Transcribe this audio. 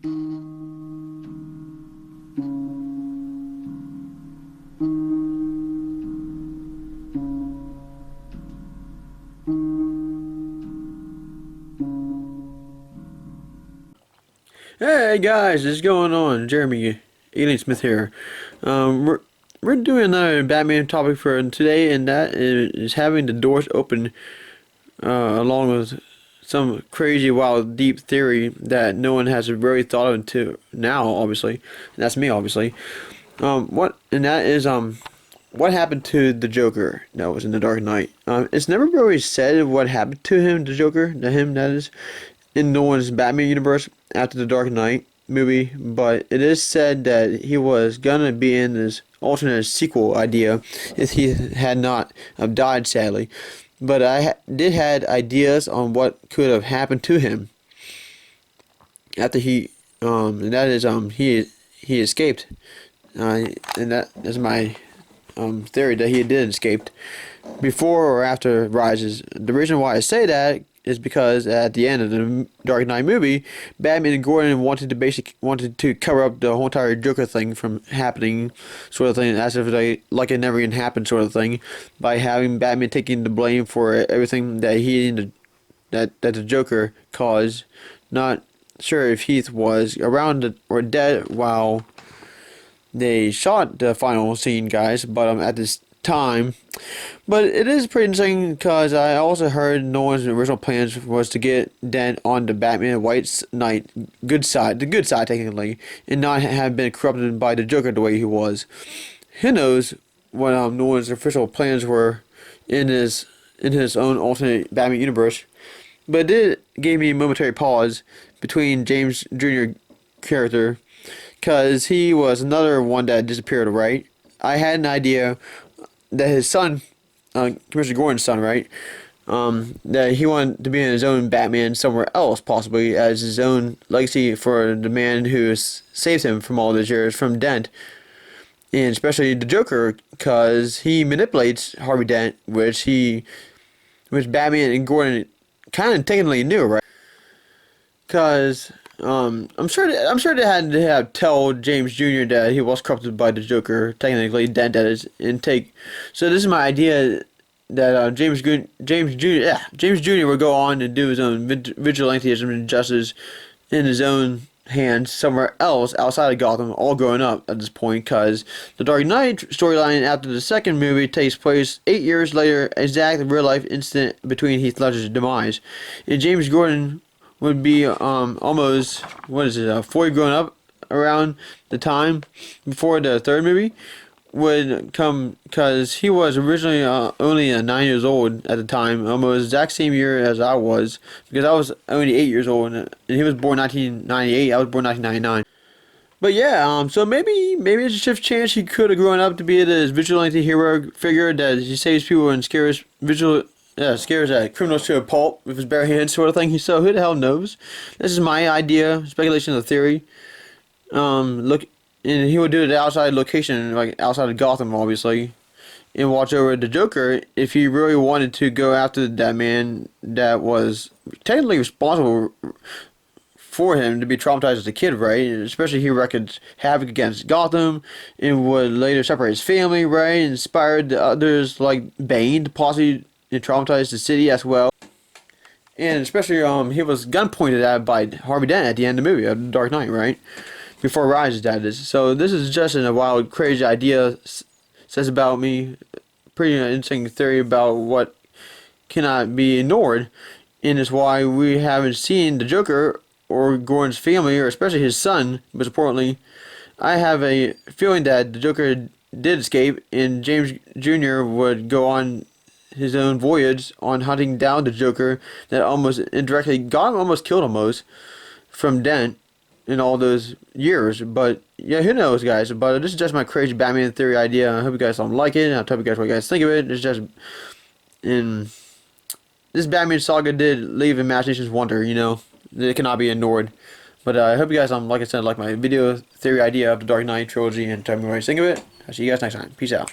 Hey guys, what's going on? Jeremy Alien Smith here. We're doing another Batman topic for today, and that is having the doors open, along with some crazy, wild, deep theory that no one has really thought of until now. Obviously, and that's me. Obviously, what happened to the Joker that was in the Dark Knight? It's never really said what happened to him, the Joker, to him that is, in Nolan's Batman universe after the Dark Knight movie, but it is said that he was gonna be in this alternate sequel idea if he had not died, sadly. But did had ideas on what could have happened to him after and that is he escaped, and that is my theory that he did escape before or after Rises. The reason why I say that is because at the end of the Dark Knight movie, Batman and Gordon wanted to cover up the whole entire Joker thing from happening, sort of thing, as if like it never even happened, sort of thing, by having Batman taking the blame for everything that that the Joker caused. Not sure if Heath was around or dead while they shot the final scene, guys, but at this time. But it is pretty interesting because I also heard Nolan's original plans was to get Dent on the Batman White Knight good side, the good side technically, and not have been corrupted by the Joker the way he was. Who knows what Nolan's official plans were in his own alternate Batman universe. But it did give me a momentary pause between James Jr. character, because he was another one that disappeared, right? I had an idea that his son, Commissioner Gordon's son, right? That he wanted to be in his own Batman somewhere else, possibly as his own legacy for the man who has saved him from all those years, from Dent, and especially the Joker, because he manipulates Harvey Dent, which Batman and Gordon kind of technically knew, right? Because I'm sure they had to have told James Jr. that he was corrupted by the Joker, technically Dent, that is, and take. So this is my idea that James Jr. would go on and do his own vigilantism and justice in his own hands somewhere else outside of Gotham, all growing up at this point, because the Dark Knight storyline after the second movie takes place 8 years later, exact real life incident between Heath Ledger's demise, and James Gordon would be almost 40 grown up around the time before the third movie would come, because he was originally only 9 years old at the time, almost exact same year as I was, because I was only 8 years old and he was born 1998. I was born 1999. But yeah, so maybe it's a shift chance he could have grown up to be this vigilante hero figure that he saves people and scares criminals to a pulp with his bare hands, sort of thing. So who the hell knows? This is my idea, speculation of the theory. And he would do it at outside location, like outside of Gotham, obviously, and watch over the Joker if he really wanted to go after that man that was technically responsible for him to be traumatized as a kid, right? And especially he wreaked havoc against Gotham and would later separate his family, right? Inspired the others like Bane to possibly traumatize the city as well. And especially he was gun pointed at by Harvey Dent at the end of the movie, of The Dark Knight, right? Before Rises, that is. So this is just a wild, crazy idea. Says about me, pretty interesting theory about what cannot be ignored, and is why we haven't seen the Joker or Gordon's family, or especially his son. Most importantly, I have a feeling that the Joker did escape, and James Jr. would go on his own voyage on hunting down the Joker that almost indirectly got him, almost killed almost, from Dent in all those years. But yeah, who knows, guys? But this is just my crazy Batman theory idea. I hope you guys don't like it. I'll tell you guys what you guys think of it. It's just in this Batman saga did leave imaginations wonder. It cannot be ignored. But I hope you guys, like I said, like my video theory idea of the Dark Knight trilogy, and tell me what you think of it. I'll see you guys next time. Peace out.